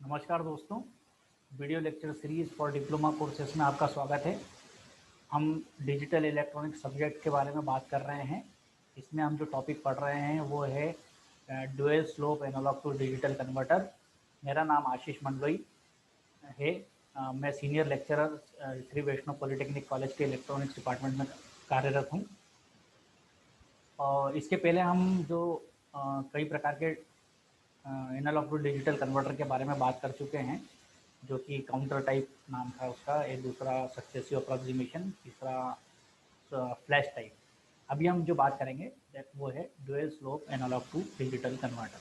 नमस्कार दोस्तों, video lecture series for diploma courses में आपका स्वागत है। हम डिजिटल इलेक्ट्रॉनिक सब्जेक्ट के बारे में बात कर रहे हैं। इसमें हम जो टॉपिक पढ़ रहे हैं वो है dual slope analogue to digital converter. मेरा नाम आशीष मंडलोई है। मैं senior lecturer Shri Vaishnav polytechnic college के इलेक्ट्रॉनिक्स डिपार्टमेंट में कार्यरत हूँ। और इसके पहले हम जो कई प्रकार के एनालॉग टू डिजिटल कन्वर्टर के बारे में बात कर चुके हैं, जो कि काउंटर टाइप नाम था उसका, एक दूसरा सक्सेसिव अप्रोक्सीमेशन, तीसरा फ्लैश टाइप। अभी हम जो बात करेंगे वो है dual slope analogue to digital converter.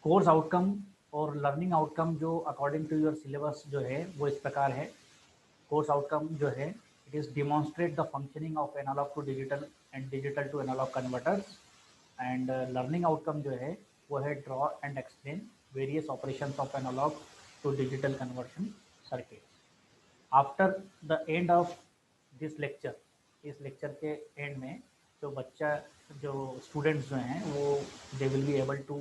Course outcome और लर्निंग आउटकम जो अकॉर्डिंग टू योर सिलेबस जो है वो इस प्रकार है। कोर्स आउटकम जो है, it is demonstrate the functioning of analogue to digital and digital to analogue converters. And learning outcome जो है वो है draw and explain various operations of analogue to digital conversion circuit. After the end of this lecture, इस lecture के end में जो students जो हैं वो they will be able to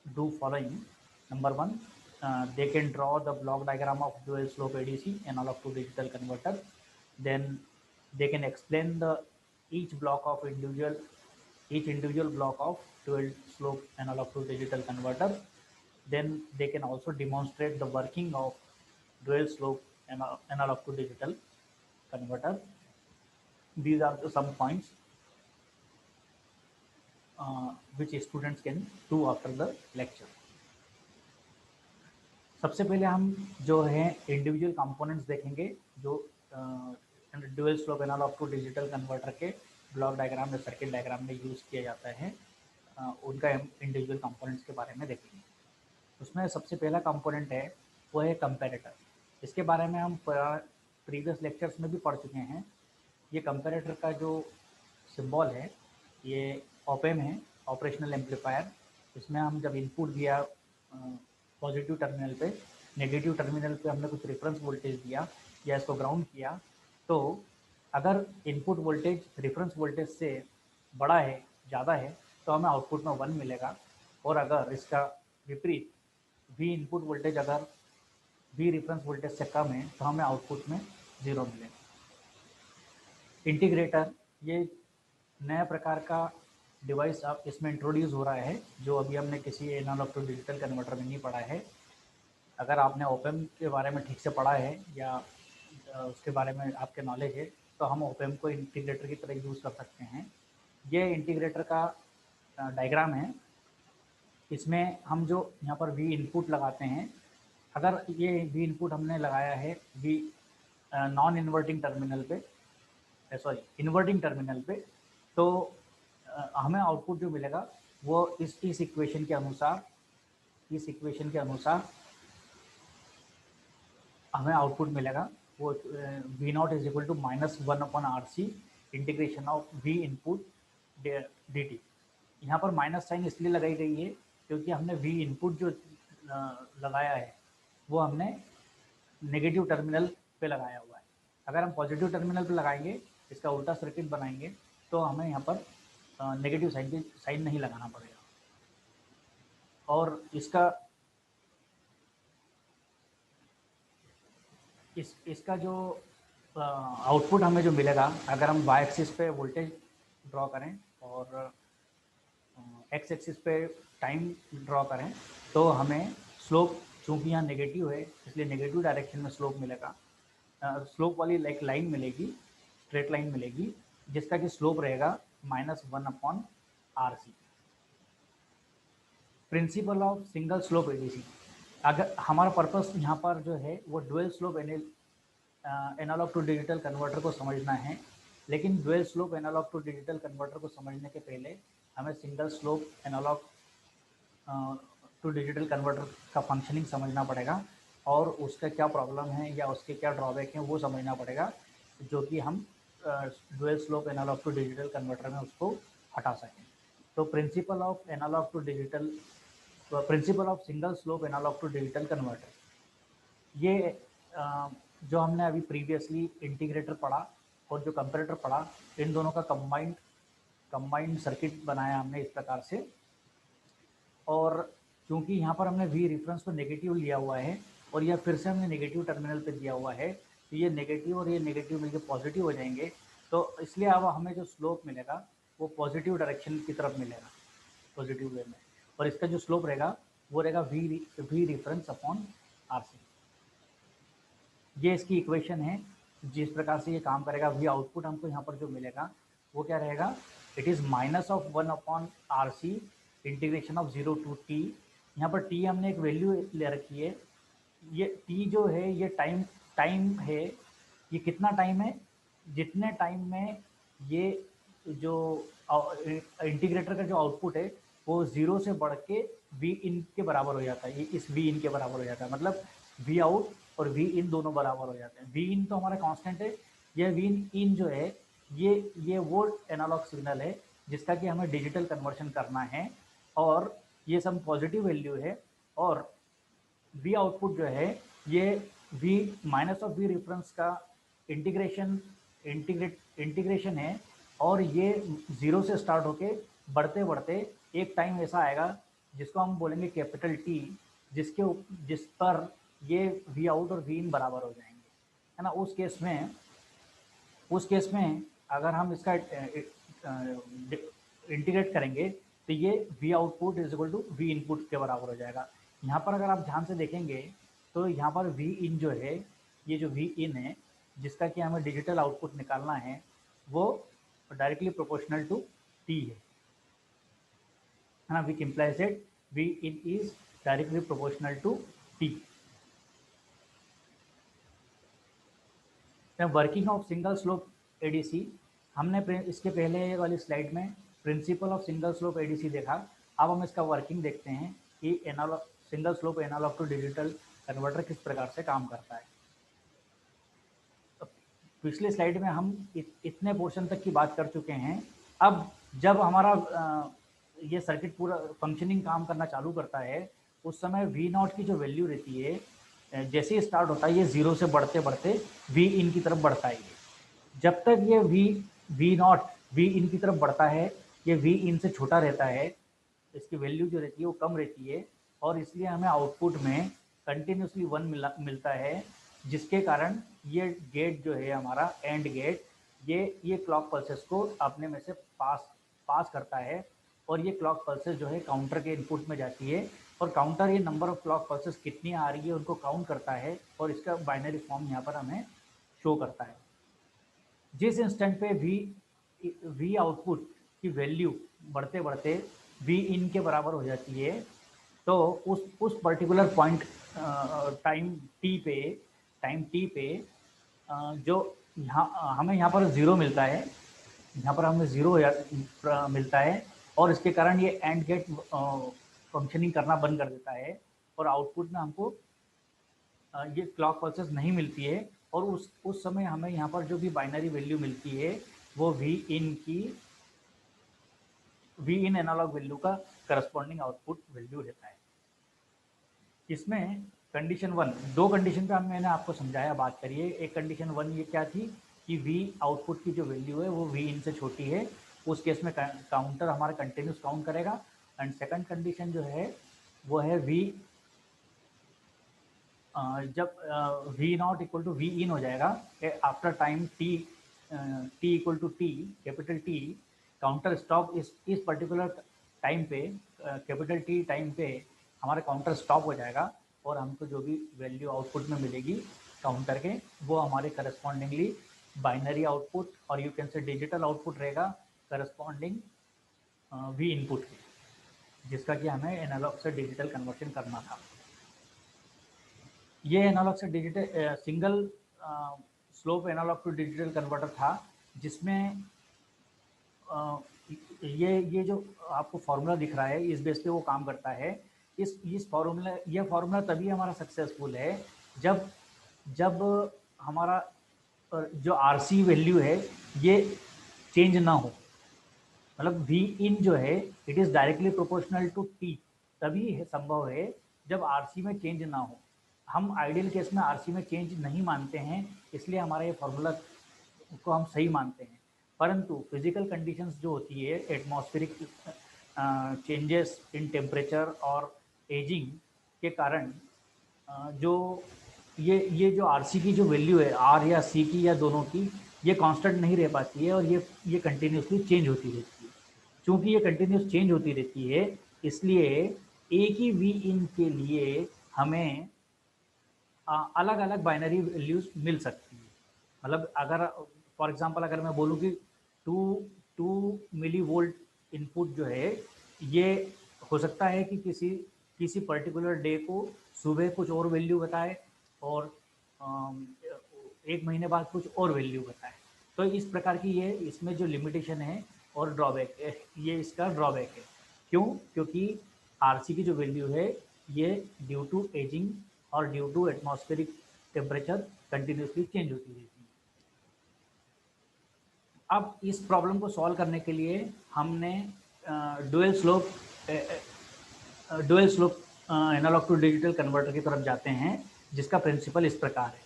do following. Number one, they can draw the block diagram of dual slope ADC analog to digital converter. Then they can explain the each individual block of dual slope analog to digital converter. Then they can also demonstrate the working of dual slope analog to digital converter. These are some points which students can do after the lecture. सबसे पहले हम जो है individual components देखेंगे जो dual slope analogue to digital converter के block diagram या circuit diagram में यूज़ किया जाता है। उनका इंडिविजुअल कंपोनेंट्स के बारे में देखेंगे। उसमें सबसे पहला कंपोनेंट है वो है कंपैरेटर। इसके बारे में हम प्रीवियस लेक्चर्स में भी पढ़ चुके हैं। ये कंपैरेटर का जो सिंबल है ये ऑप-एम्प है, ऑपरेशनल एम्पलीफायर। इसमें हम जब इनपुट दिया पॉजिटिव टर्मिनल पे, नेगेटिव टर्मिनल पे हमने कुछ रेफरेंस वोल्टेज दिया या इसको ग्राउंड किया, तो अगर इनपुट वोल्टेज रेफरेंस वोल्टेज से बड़ा है, ज़्यादा है, तो हमें आउटपुट में 1 मिलेगा। और अगर इसका विपरीत वी इनपुट वोल्टेज अगर वी रेफरेंस वोल्टेज से कम है तो हमें आउटपुट में 0 मिलेगा। इंटीग्रेटर, ये नया प्रकार का डिवाइस अब इसमें इंट्रोड्यूस हो रहा है जो अभी हमने किसी एनालॉग टू डिजिटल कन्वर्टर में नहीं पढ़ा है। अगर आपने ओप-एम्प के बारे में ठीक से पढ़ा है या उसके बारे में आपके नॉलेज है तो हम ओप-एम्प को इंटीग्रेटर की तरह यूज़ कर सकते हैं। ये इंटीग्रेटर का डायग्राम है। इसमें हम जो यहाँ पर वी इनपुट लगाते हैं, अगर ये वी इनपुट हमने लगाया है वी नॉन इन्वर्टिंग टर्मिनल पे, इन्वर्टिंग टर्मिनल पे, तो हमें आउटपुट जो मिलेगा वो इस इक्वेशन के अनुसार हमें आउटपुट मिलेगा। वो V nought is equal to -1/RC integration of V input dt। यहाँ पर माइनस साइन इसलिए लगाई गई है क्योंकि हमने वी इनपुट जो लगाया है वो हमने नेगेटिव टर्मिनल पे लगाया हुआ है। अगर हम पॉजिटिव टर्मिनल पे लगाएंगे, इसका उल्टा सर्किट बनाएंगे, तो हमें यहाँ पर नेगेटिव साइन नहीं लगाना पड़ेगा। और इसका जो आउटपुट हमें जो मिलेगा, अगर हम वाई एक्सिस पे वोल्टेज ड्रॉ करें और एक्स एक्सिस पे टाइम ड्रॉ करें, तो हमें स्लोप, चूँकि यहाँ नेगेटिव है इसलिए नेगेटिव डायरेक्शन में स्लोप मिलेगा। स्लोप वाली एक लाइन मिलेगी, स्ट्रेट लाइन मिलेगी, जिसका कि स्लोप रहेगा -1/RC। Principle of single slope ADC, अगर हमारा पर्पस यहाँ पर जो है वो dual slope analogue to digital converter को समझना है। लेकिन dual slope analogue to digital converter को समझने के पहले हमें single slope analogue to digital converter का फंक्शनिंग समझना पड़ेगा और उसका क्या प्रॉब्लम है या उसके क्या ड्रॉबैक हैं वो समझना पड़ेगा, जो कि हम dual slope analogue to digital converter में उसको हटा सकें। तो principle of single slope analogue to digital converter, ये जो हमने अभी प्रीवियसली इंटीग्रेटर पढ़ा और जो कंपैरेटर पढ़ा, इन दोनों का कंबाइंड कंबाइंड सर्किट बनाया हमने इस प्रकार से। और क्योंकि यहाँ पर हमने वी रेफरेंस को नेगेटिव लिया हुआ है और यह फिर से हमने नेगेटिव टर्मिनल पे दिया हुआ है, तो ये नेगेटिव और ये नेगेटिव मिलकर पॉजिटिव हो जाएंगे, तो इसलिए अब हमें जो स्लोप मिलेगा वो पॉजिटिव डायरेक्शन की तरफ मिलेगा, पॉजिटिव वे में। और इसका जो स्लोप रहेगा वो रहेगा V reference upon R C. ये इसकी इक्वेशन है जिस प्रकार से ये काम करेगा। वी आउटपुट हमको यहाँ पर जो मिलेगा वो क्या रहेगा, it is -1 upon R C integration of 0 to T. यहाँ पर टी हमने एक वैल्यू ले रखी है, ये टी जो है ये टाइम है, ये कितना टाइम है, जितने टाइम में ये जो इंटीग्रेटर का जो आउटपुट है वो 0 से बढ़ के वी इन के बराबर हो जाता है, ये इस वी इन के बराबर हो जाता है, मतलब वी आउट और वी इन दोनों बराबर हो जाते हैं। वी इन तो हमारा कांस्टेंट है, यह वी इन जो है ये वो एनालॉग सिग्नल है जिसका कि हमें डिजिटल कन्वर्शन करना है, और ये सब पॉजिटिव वैल्यू है। और वी आउटपुट जो है ये V minus of V reference का इंटीग्रेशन है, और ये 0 से स्टार्ट होके बढ़ते बढ़ते एक टाइम ऐसा आएगा जिसको हम बोलेंगे कैपिटल टी, जिस पर ये वी आउट और वी इन बराबर हो जाएंगे, है ना। उस केस में अगर हम इसका इंटीग्रेट करेंगे तो ये V output is equal to V input के बराबर हो जाएगा। यहाँ पर अगर आप ध्यान से देखेंगे तो यहाँ पर वी इन जो है, ये जो वी इन है जिसका कि हमें डिजिटल आउटपुट निकालना है, वो डायरेक्टली प्रोपोर्शनल टू टी है ना, which implies that V in is directly proportional to T. Working of single slope ADC, हमने इसके पहले वाली स्लाइड में principle of single slope ADC देखा। अब हम इसका वर्किंग देखते हैं कि analogue single slope analogue to digital converter किस प्रकार से काम करता है। पिछले स्लाइड में हम इतने पोर्शन तक की बात कर चुके हैं। अब जब हमारा ये सर्किट पूरा फंक्शनिंग काम करना चालू करता है, उस समय वी नॉट की जो वैल्यू रहती है, जैसे ही स्टार्ट होता है ये 0 से बढ़ते बढ़ते वी इन की तरफ बढ़ता है। जब तक ये वी नॉट वी इन की तरफ बढ़ता है, ये वी इन से छोटा रहता है, इसकी वैल्यू जो रहती है वो कम रहती है, और इसलिए हमें आउटपुट में कंटिन्यूसली 1 मिलता है, जिसके कारण ये गेट जो है हमारा एंड गेट, ये क्लॉक पल्सेस को अपने में से पास करता है, और ये क्लॉक पल्सेस जो है काउंटर के इनपुट में जाती है, और काउंटर ये नंबर ऑफ क्लॉक पल्सेस कितनी आ रही है उनको काउंट करता है, और इसका बाइनरी फॉर्म यहाँ पर हमें शो करता है। जिस इंस्टेंट पे वी आउटपुट की वैल्यू बढ़ते बढ़ते वी इन के बराबर हो जाती है, तो उस पर्टिकुलर पॉइंट टाइम टी पे जो हमें यहाँ पर 0 मिलता है, यहाँ पर हमें 0 मिलता है, और इसके कारण ये एंड गेट फंक्शनिंग करना बंद कर देता है, और आउटपुट में हमको ये क्लॉक पल्सेस नहीं मिलती है, और उस समय हमें यहाँ पर जो भी बाइनरी वैल्यू मिलती है वो वी इन एनालॉग वैल्यू का करस्पॉन्डिंग आउटपुट वैल्यू रहता है। इसमें कंडीशन 1, 2 कंडीशन पे मैंने आपको समझाया, बात करिए। एक कंडीशन 1 ये क्या थी कि वी आउटपुट की जो वैल्यू है वो वी इन से छोटी है, उस केस में काउंटर हमारा कंटिन्यूस काउंट करेगा। एंड सेकंड कंडीशन जो है वो है जब V not equal to V in हो जाएगा after time T equal to T, capital T, counter stop इस पर्टिकुलर टाइम पे, कैपिटल टी टाइम पे हमारा काउंटर स्टॉप हो जाएगा, और हमको जो भी वैल्यू आउटपुट में मिलेगी काउंटर के, वो हमारे करस्पॉन्डिंगली बाइनरी आउटपुट और you can say digital output रहेगा करस्पॉन्डिंग वी इनपुट के, जिसका कि हमें एनालॉग से डिजिटल कन्वर्शन करना था। ये एनालॉग से digital single slope analogue to digital converter था, जिसमें ये जो आपको फार्मूला दिख रहा है इस बेस पे वो काम करता है। इस फार्मूला तभी हमारा सक्सेसफुल है जब हमारा जो आरसी वैल्यू है ये चेंज ना हो, मतलब वी इन जो है it is directly proportional to T, तभी संभव है जब आरसी में चेंज ना हो। हम आइडियल केस में आरसी में चेंज नहीं मानते हैं, इसलिए हमारा ये फार्मूला को हम सही मानते हैं। परंतु फिजिकल कंडीशंस जो होती है, एटमॉस्फेरिक चेंजेस इन टेम्परेचर और एजिंग के कारण जो ये जो आरसी की जो वैल्यू है, आर या सी की या दोनों की, ये कांस्टेंट नहीं रह पाती है और ये कंटिन्यूसली चेंज होती रहती है। चूँकि ये कंटिन्यूस चेंज होती रहती है, इसलिए एक ही वी इन के लिए हमें अलग अलग बाइनरी वैल्यूज मिल सकती है। मतलब अगर फॉर एग्जांपल अगर मैं बोलूँ कि two two millivolt input जो है, ये हो सकता है कि किसी किसी पर्टिकुलर डे को सुबह कुछ और वैल्यू बताए और एक महीने बाद कुछ और वैल्यू बताए। तो इस प्रकार की ये इसमें जो लिमिटेशन है और ड्रॉबैक है, ये इसका ड्रॉबैक है। क्यों? क्योंकि आरसी की जो वैल्यू है, ये ड्यू टू एजिंग और due to atmospheric temperature continuously change होती रहती है। अब इस प्रॉब्लम को सॉल्व करने के लिए हमने dual slope analogue to digital converter की तरफ जाते हैं, जिसका प्रिंसिपल इस प्रकार है।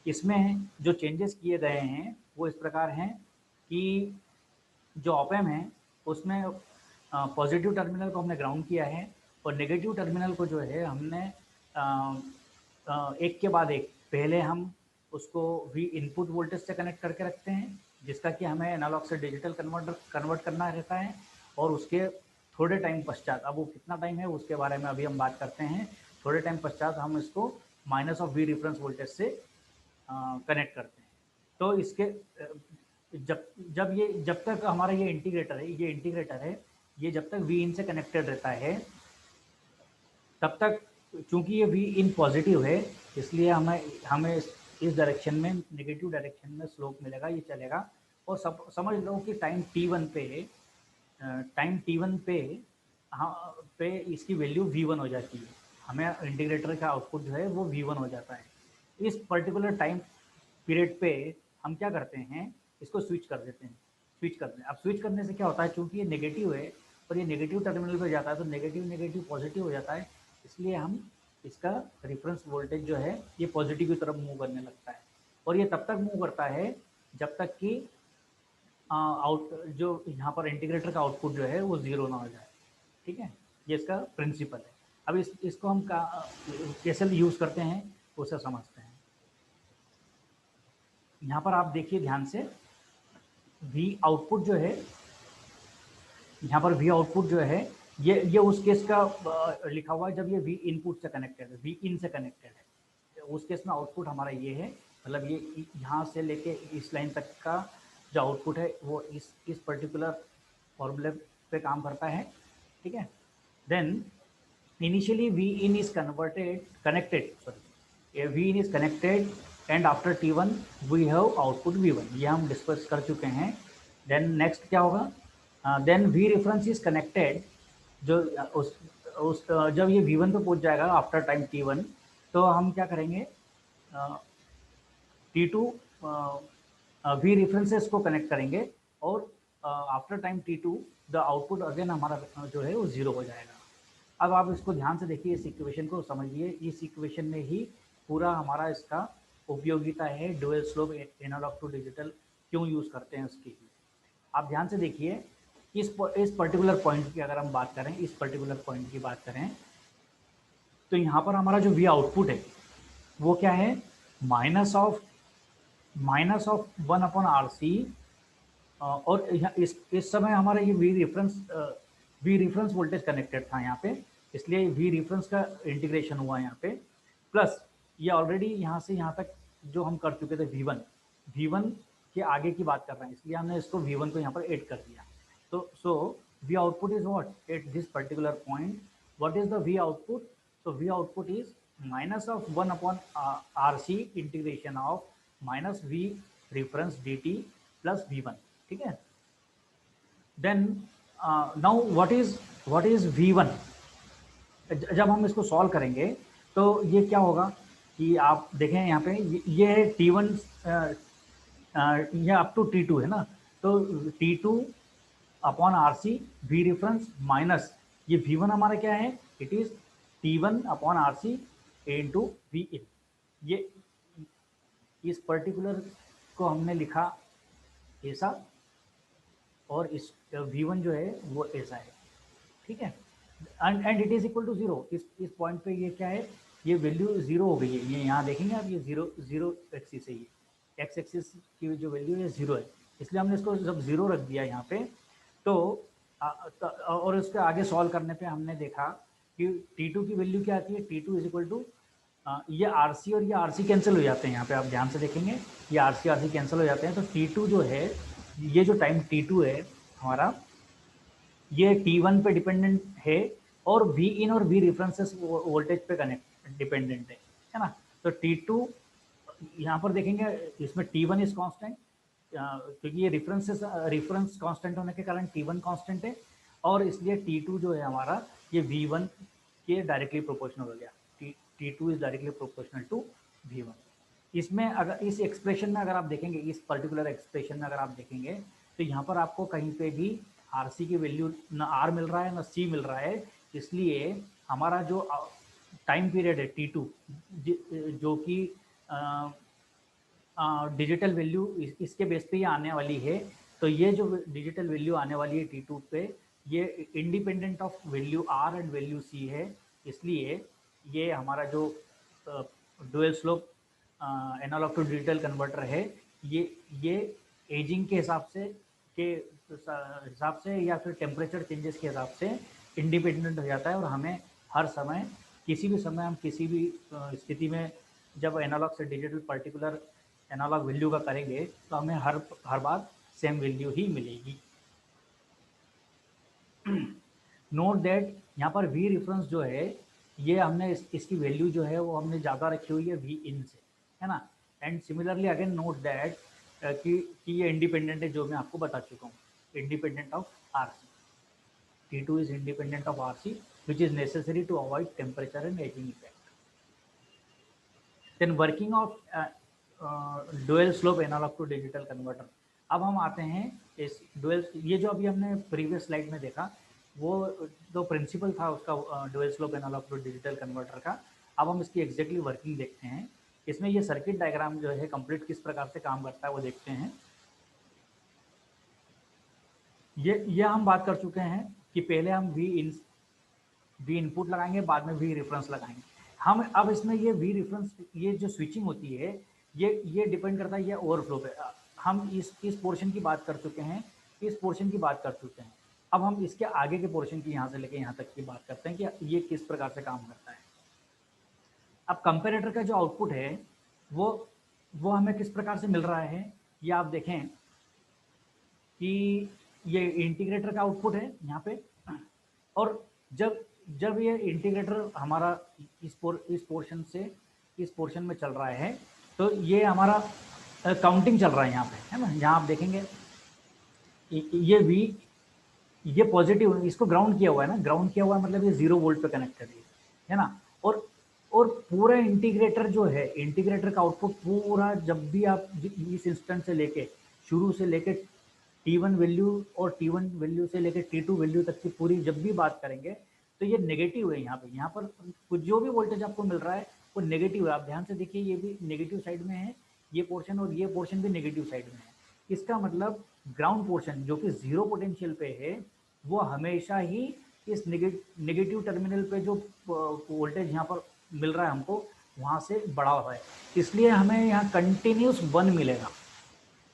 इसमें जो चेंजेस किए गए हैं वो इस प्रकार हैं कि जो ऑप एम्प है उसमें पॉजिटिव टर्मिनल को हमने ग्राउंड किया है और नेगेटिव टर्मिनल को जो है हमने एक के बाद एक पहले हम उसको वी इनपुट वोल्टेज से कनेक्ट करके रखते हैं, जिसका कि हमें एनालॉग से डिजिटल कन्वर्ट करना रहता है। और उसके थोड़े टाइम पश्चात, अब वो कितना टाइम है उसके बारे में अभी हम बात करते हैं, थोड़े टाइम पश्चात हम इसको minus of V reference voltage से कनेक्ट करते हैं। तो इसके जब तक हमारा ये इंटीग्रेटर है, ये जब तक वी इन से कनेक्टेड रहता है तब तक, चूंकि ये वी इन पॉजिटिव है, इसलिए हमें इस डायरेक्शन में, नेगेटिव डायरेक्शन में स्लोप मिलेगा, ये चलेगा। और समझ लो कि टाइम t1 पे इसकी वैल्यू v1 हो जाती है। हमें इंटीग्रेटर का आउटपुट जो है वो v1 हो जाता है। इस पर्टिकुलर टाइम पीरियड पे हम क्या करते हैं, इसको स्विच कर देते हैं। अब स्विच करने से क्या होता है, चूंकि ये नेगेटिव है और ये नेगेटिव टर्मिनल पे जाता है, तो नेगेटिव नेगेटिव पॉजिटिव हो जाता है, इसलिए हम इसका रेफरेंस वोल्टेज जो है ये पॉजिटिव की तरफ मूव करने लगता है। और ये तब तक मूव करता है जब तक कि जो यहाँ पर इंटीग्रेटर का आउटपुट जो है वो ज़ीरो ना हो जाए। ठीक है, ये इसका प्रिंसिपल है। अब इसको हम कैसे यूज़ करते हैं उसे समझते हैं। यहाँ पर आप देखिए ध्यान से, वी आउटपुट जो है, यहाँ पर वी आउटपुट जो है, ये उस केस का लिखा हुआ है जब ये वी इनपुट से कनेक्टेड है, वी इन से कनेक्टेड है। उस केस में आउटपुट हमारा ये है, मतलब ये यहाँ से लेके इस लाइन तक का जो आउटपुट है वो इस पर्टिकुलर फॉर्मूले पे काम करता है। ठीक है, then initially V in is connected and after T1 V have output V1, ये हम डिस्कस कर चुके हैं। देन नेक्स्ट क्या होगा, then V reference is connected, जो उस जब ये V1 पे पहुंच जाएगा आफ्टर टाइम T1, तो हम क्या करेंगे, T2 वी रेफरेंसेस को कनेक्ट करेंगे और after time T2 the output again हमारा जो है वो ज़ीरो हो जाएगा। अब आप इसको ध्यान से देखिए, इस इक्वेशन को समझिए। इस इक्वेशन में ही पूरा हमारा इसका उपयोगिता है, dual slope analogue to digital क्यों यूज़ करते हैं उसकी। आप ध्यान से देखिए, इस पर्टिकुलर पॉइंट की अगर हम बात करें, इस पर्टिकुलर पॉइंट की बात करें, तो यहाँ पर हमारा जो वी आउटपुट है वो क्या है, माइनस ऑफ 1/RC। और इस समय हमारा ये वी रेफरेंस वोल्टेज कनेक्टेड था यहाँ पे, इसलिए वी रेफरेंस का इंटीग्रेशन हुआ यहाँ पे, प्लस ये ऑलरेडी यहाँ से यहाँ तक जो हम कर चुके थे V1 के आगे की बात कर रहे हैं, इसलिए हमने इसको V1 को यहाँ पर ऐड कर दिया। तो so we output is what at this particular point, what is the we output, so V output is minus of 1/RC integration of minus V reference dt plus V1। ठीक है, then now what is V1। जब हम इसको solve करेंगे तो ये क्या होगा कि आप देखें यहाँ पे ये है T1, ये अप टू T2 है ना, तो T2/RC V रेफरेंस माइनस ये V1 हमारा क्या है, it is T1/RC into V in. ये इस पर्टिकुलर को हमने लिखा ऐसा, और इस V1 जो है वो ऐसा है, ठीक है। And it is equal to zero, इस पॉइंट पे ये क्या है, ये वैल्यू जीरो हो गई है। ये यहाँ देखेंगे आप, ये जीरो जीरो एक्सिस है, ये एक्स एक्सिस की जो वैल्यू है जीरो है, इसलिए हमने इसको जब जीरो रख दिया यहाँ पे तो और उसके आगे सॉल्व करने पे हमने देखा कि T2 की वैल्यू क्या आती है, T2 इज इक्वल टू ये RC और ये RC कैंसिल हो जाते हैं। यहाँ पे आप ध्यान से देखेंगे ये RC कैंसिल हो जाते हैं, तो T2 जो है, ये जो टाइम T2 है हमारा, ये T1 पे डिपेंडेंट है और V इन और V रेफरेंसेस वोल्टेज पे कनेक्ट डिपेंडेंट है ना। तो T2 यहाँ पर देखेंगे, इसमें T1 इज कांस्टेंट, क्योंकि ये रेफरेंस कांस्टेंट होने के कारण T1 कांस्टेंट है, और इसलिए T2 जो है हमारा ये V1 के डायरेक्टली प्रोपोर्शनल हो गया। T2 is directly proportional to V1। इसमें अगर इस एक्सप्रेशन में अगर आप देखेंगे, इस पर्टिकुलर एक्सप्रेशन में अगर आप देखेंगे, तो यहाँ पर आपको कहीं पे भी RC की वैल्यू ना R मिल रहा है ना C मिल रहा है, इसलिए हमारा जो टाइम पीरियड है T2 जो कि डिजिटल वैल्यू इसके बेस पे ये आने वाली है, तो ये जो डिजिटल वैल्यू आने वाली है T2 पे, ये independent of value R and value C है, इसलिए ये हमारा जो dual slope analogue to digital converter है, ये एजिंग के हिसाब से या फिर टेम्परेचर चेंजेस के हिसाब से इंडिपेंडेंट हो जाता है, और हमें हर समय किसी भी समय हम किसी भी स्थिति में जब एनालॉग से डिजिटल पर्टिकुलर एनालॉग वैल्यू का करेंगे तो हमें हर बार सेम वैल्यू ही मिलेगी। नोट दैट यहाँ पर V रेफरेंस जो है, ये हमने इसकी वैल्यू जो है वो हमने ज़्यादा रखी हुई है V इन से, है ना। And similarly again note that कि ये इंडिपेंडेंट है, जो मैं आपको बता चुका हूँ, independent of RC। T2 is independent of RC, which is necessary to avoid temperature and aging effect. Then working of dual slope analog to digital converter। अब हम आते हैं इस डुअल, ये जो अभी हमने प्रीवियस स्लाइड में देखा वो जो प्रिंसिपल था उसका dual slope analogue to digital converter का, अब हम इसकी एग्जैक्टली वर्किंग देखते हैं। इसमें ये सर्किट डायग्राम जो है कंप्लीट किस प्रकार से काम करता है वो देखते हैं। ये हम बात कर चुके हैं कि पहले हम V इनपुट लगाएंगे, बाद में V रेफरेंस लगाएंगे। हम अब इसमें ये V रेफरेंस, ये जो स्विचिंग होती है, ये डिपेंड करता है ये ओवरफ्लो पे। हम इस पोर्शन की बात कर चुके हैं, इस पोर्शन की बात कर चुके हैं। अब हम इसके आगे के पोर्शन की, यहाँ से लेके यहाँ तक की बात करते हैं कि ये किस प्रकार से काम करता है। अब कंपेरेटर का जो आउटपुट है वो हमें किस प्रकार से मिल रहा है, ये आप देखें कि ये इंटीग्रेटर का आउटपुट है यहाँ पे, और जब ये इंटीग्रेटर हमारा इस पोर्शन से इस पोर्शन में चल रहा है, तो ये हमारा काउंटिंग चल रहा है यहाँ पे, है ना। यहाँ आप देखेंगे ये V, ये पॉजिटिव, इसको ग्राउंड किया हुआ है ना, ग्राउंड किया हुआ है मतलब ये 0 वोल्ट पे कनेक्टेड है ना। और पूरा इंटीग्रेटर जो है, इंटीग्रेटर का आउटपुट पूरा, जब भी आप इस इंस्टेंट से लेके शुरू से लेके T1 वैल्यू और T1 वैल्यू से लेकर T2 वैल्यू तक की पूरी जब भी बात करेंगे तो ये नेगेटिव है। यहाँ पर कुछ जो भी वोल्टेज आपको मिल रहा है वो नेगेटिव है। आप ध्यान से देखिए, ये भी नेगेटिव साइड में है ये पोर्शन, और ये पोर्शन भी नेगेटिव साइड में है। इसका मतलब ग्राउंड पोर्शन जो कि 0 पोटेंशियल पे है, वो हमेशा ही इस नेगेटिव टर्मिनल पे जो वोल्टेज यहाँ पर मिल रहा है हमको, वहाँ से बड़ा हुआ है, इसलिए हमें यहाँ कंटिन्यूस 1 मिलेगा।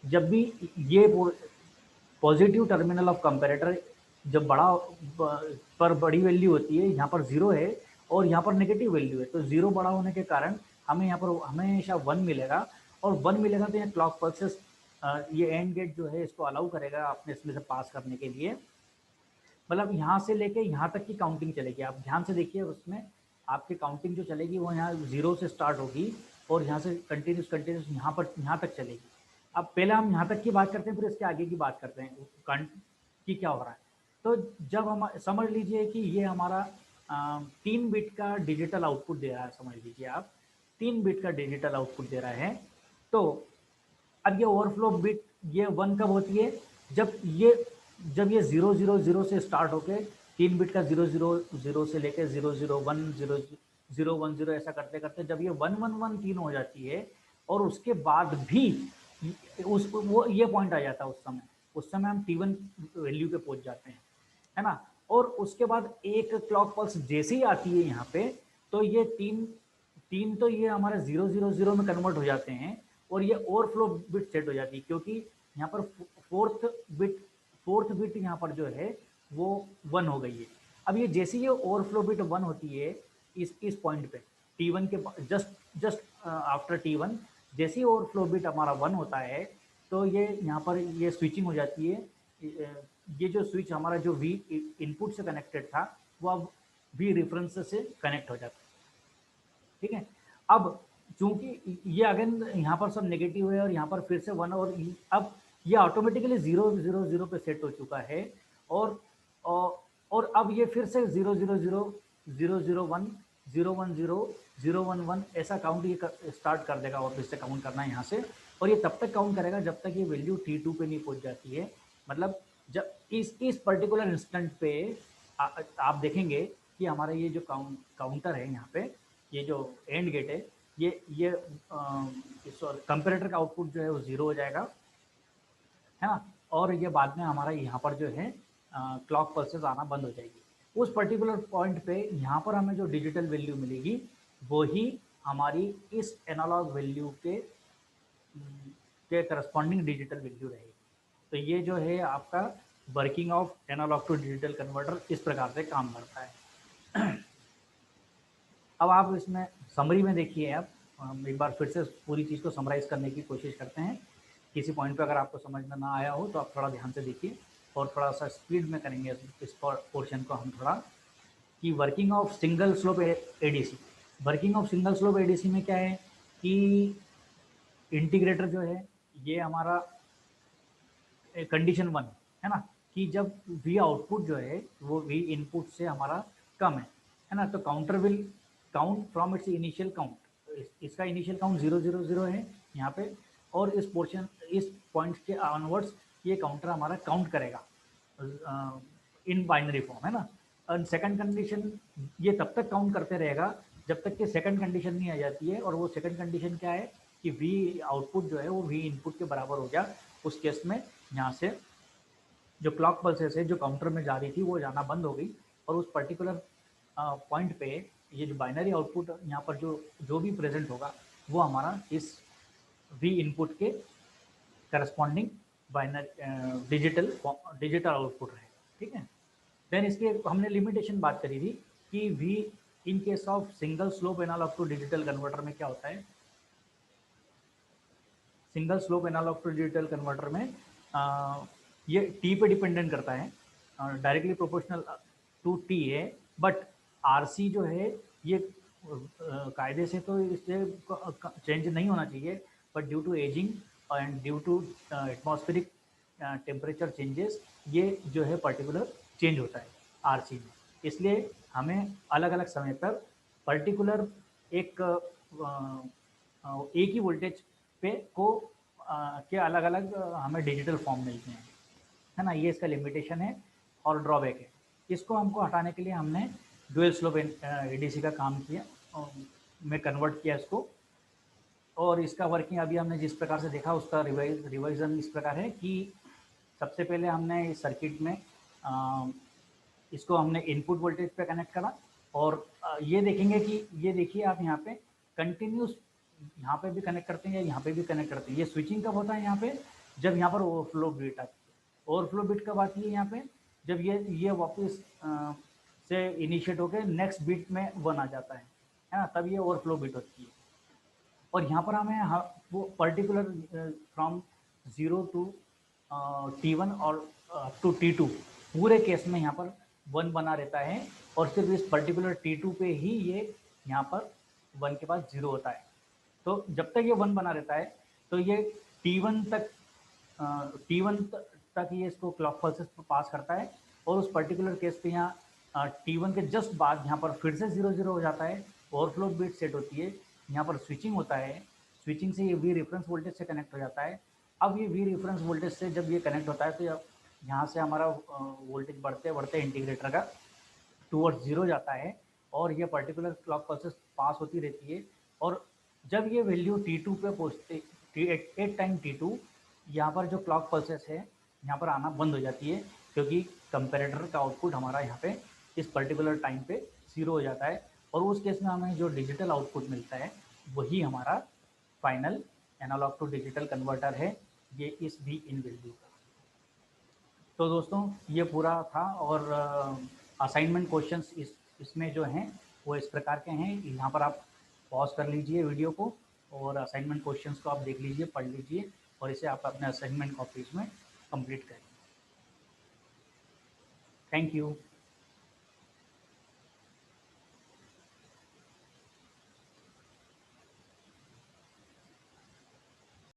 जब भी ये पॉजिटिव टर्मिनल ऑफ कंपेरेटर जब बड़ी वैल्यू होती है, यहाँ पर 0 है और यहाँ पर नेगेटिव वैल्यू है, तो 0 बड़ा होने के कारण हमें यहाँ पर हमेशा 1 मिलेगा, और 1 मिलेगा तो ये क्लॉक पल्सेस, ये एंड गेट जो है इसको अलाउ करेगा अपने इसमें से पास करने के लिए। मतलब यहाँ से लेके यहाँ तक की काउंटिंग चलेगी। आप ध्यान से देखिए, उसमें आपकी काउंटिंग जो चलेगी वो यहाँ 0 से स्टार्ट होगी और यहाँ से कंटिन्यूस यहाँ तक चलेगी। अब पहले हम यहाँ तक की बात करते हैं, फिर इसके आगे की बात करते हैं कि क्या हो रहा है। तो जब हम समझ लीजिए कि ये हमारा 3 बिट का डिजिटल आउटपुट दे रहा है, समझ लीजिए आप 3 बिट का डिजिटल आउटपुट दे रहा है, तो अब ये ओवरफ्लो बिट ये 1 कब होती है, जब ये 0 0 0 से स्टार्ट होके 3 बिट का 0 0 0 से लेके 0 0 1 0 0 1 0 ऐसा करते करते जब ये 1 1 1 3 हो जाती है, और उसके बाद भी वो ये पॉइंट आ जाता है उस समय उस समय हम T1 वैल्यू पे पहुंच जाते हैं, है ना। और उसके बाद एक क्लॉक पल्स जैसे ही आती है यहाँ पे, तो ये तीन तो ये हमारे 000 में कन्वर्ट हो जाते हैं और ये ओवरफ्लो बिट सेट हो जाती है, क्योंकि यहाँ पर फोर्थ बिट यहाँ पर जो है वो 1 हो गई है। अब ये जैसे ये ओवरफ्लो बिट 1 होती है इस पॉइंट पे T1 के जस्ट आफ्टर T1, जैसे ही ओवरफ्लो बिट हमारा 1 होता है तो ये यहाँ पर ये स्विचिंग हो जाती है। ये जो स्विच हमारा जो V इनपुट से कनेक्टेड था वो अब V रेफरेंस से कनेक्ट हो जाता है, ठीक है। अब चूंकि ये अगेन यहाँ पर सब नेगेटिव है और यहाँ पर फिर से 1, और अब ये ऑटोमेटिकली 000 पे सेट हो चुका है और अब ये फिर से 000 001 010 011 ऐसा काउंट ये स्टार्ट कर देगा, और फिर से काउंट करना है यहाँ से, और ये तब तक काउंट करेगा जब तक ये वैल्यू T2 पे नहीं पहुंच जाती है। मतलब जब इस पर्टिकुलर इंस्टेंट पे आप देखेंगे कि हमारा ये जो काउंटर है यहाँ पे, ये जो एंड गेट है, ये कंपेरेटर का आउटपुट जो है वो 0 हो जाएगा, है ना। और ये बाद में हमारा यहाँ पर जो है क्लॉक पल्सेस आना बंद हो जाएगी। उस पर्टिकुलर पॉइंट पे यहाँ पर हमें जो डिजिटल वैल्यू मिलेगी वही हमारी इस एनालॉग वैल्यू के करस्पॉन्डिंग डिजिटल वैल्यू रहेगी। तो ये जो है आपका working of analogue to digital converter इस प्रकार से काम करता है। अब आप इसमें समरी में देखिए, आप एक बार फिर से पूरी चीज़ को समराइज़ करने की कोशिश करते हैं। किसी पॉइंट पे अगर आपको समझ में ना आया हो तो आप थोड़ा ध्यान से देखिए और थोड़ा सा स्पीड में करेंगे इस पोर्शन को हम थोड़ा, कि working of single slope ADC. Working of single slope ADC में क्या है कि इंटीग्रेटर जो है ये हमारा कंडीशन 1 है ना, कि जब V आउटपुट जो है वो V इनपुट से हमारा कम है ना, तो counter will count from its initial count. इसका इनिशियल काउंट 000 है यहाँ पे, और इस पोर्शन इस पॉइंट के ऑनवर्ड्स ये काउंटर हमारा काउंट करेगा इन बाइनरी फॉर्म, है ना। और सेकंड कंडीशन ये तब तक काउंट करते रहेगा जब तक कि सेकंड कंडीशन नहीं आ जाती है, और वो सेकंड कंडीशन क्या है कि V आउटपुट जो है वो V इनपुट के बराबर हो गया। उस केस में यहाँ से जो क्लॉक पल्सेस है जो काउंटर में जा रही थी वो जाना बंद हो गई, और उस पर्टिकुलर पॉइंट पे ये जो बाइनरी आउटपुट यहाँ पर जो भी प्रेजेंट होगा वो हमारा इस V इनपुट के करस्पॉन्डिंग बाइनरी डिजिटल आउटपुट रहे, ठीक है। देन इसके हमने लिमिटेशन बात करी थी कि V in case of single slope analogue to digital converter में क्या होता है। Single slope analogue to digital converter में ये T पे डिपेंडेंट करता है, डायरेक्टली प्रोपोर्शनल टू T है, बट RC जो है ये कायदे से तो इससे चेंज नहीं होना चाहिए, but due to ageing and due to atmospheric temperature changes ये जो है पर्टिकुलर चेंज होता है RC में। इसलिए हमें अलग अलग समय पर पर्टिकुलर एक ही वोल्टेज पे के अलग अलग हमें डिजिटल फॉर्म मिलते हैं, है ना। ये इसका लिमिटेशन है और ड्रॉबैक है। इसको हमको हटाने के लिए हमने डुअल स्लोप एडीसी का काम किया, में कन्वर्ट किया इसको, और इसका वर्किंग अभी हमने जिस प्रकार से देखा उसका रिवाइजन इस प्रकार है कि सबसे पहले हमने इस सर्किट में इसको हमने इनपुट वोल्टेज पे कनेक्ट करा, और ये देखेंगे कि ये देखिए आप यहाँ पे कंटिन्यूस यहाँ पे भी कनेक्ट करते हैं या यहाँ पे भी कनेक्ट करते हैं। ये स्विचिंग कब होता है यहाँ पे, जब यहाँ पर ओवरफ्लो बिट आती है। ओवरफ्लो बिट कब आती है यहाँ पे, जब ये वापस से इनिशिएट होकर नेक्स्ट बिट में 1 आ जाता है ना, तब ये ओवरफ्लो बिट होती है। और यहाँ पर हमें वो पर्टिकुलर फ्रॉम 0 टू T1 और टू T2 पूरे केस में यहाँ पर 1 बना रहता है, और सिर्फ इस पर्टिकुलर T2 पे ही ये यहाँ पर 1 के पास 0 होता है। तो जब तक ये 1 बना रहता है तो ये T1 तक ये इसको क्लॉक पल्सेस पास करता है, और उस पर्टिकुलर केस पे यहाँ T1 के जस्ट बाद यहाँ पर फिर से 0 हो जाता है, ओवरफ्लो बिट सेट होती है, यहाँ पर स्विचिंग होता है, स्विचिंग से ये V रेफरेंस वोल्टेज से कनेक्ट हो जाता है। अब ये V रेफरेंस वोल्टेज से जब ये कनेक्ट होता है तो यहाँ से हमारा वोल्टेज बढ़ते बढ़ते इंटीग्रेटर का टूवर्ड्स 0 जाता है, और ये पर्टिकुलर क्लॉक पल्सेस पास होती रहती है। और जब ये वैल्यू T2 पे पहुँचते एट टाइम T2 यहाँ पर जो क्लॉक पल्सेस है यहाँ पर आना बंद हो जाती है, क्योंकि कंपेरेटर का आउटपुट हमारा यहाँ पे इस पर्टिकुलर टाइम पे 0 हो जाता है, और उस केस में हमें जो डिजिटल आउटपुट मिलता है वही हमारा final analogue to digital converter है, ये इस वी इन वैल्यू का। तो दोस्तों ये पूरा था, और असाइनमेंट क्वेश्चंस इसमें जो हैं वो इस प्रकार के हैं। यहाँ पर आप पॉज कर लीजिए वीडियो को, और असाइनमेंट क्वेश्चंस को आप देख लीजिए, पढ़ लीजिए, और इसे आप अपने असाइनमेंट कॉपीज़ में कंप्लीट करें। Thank you.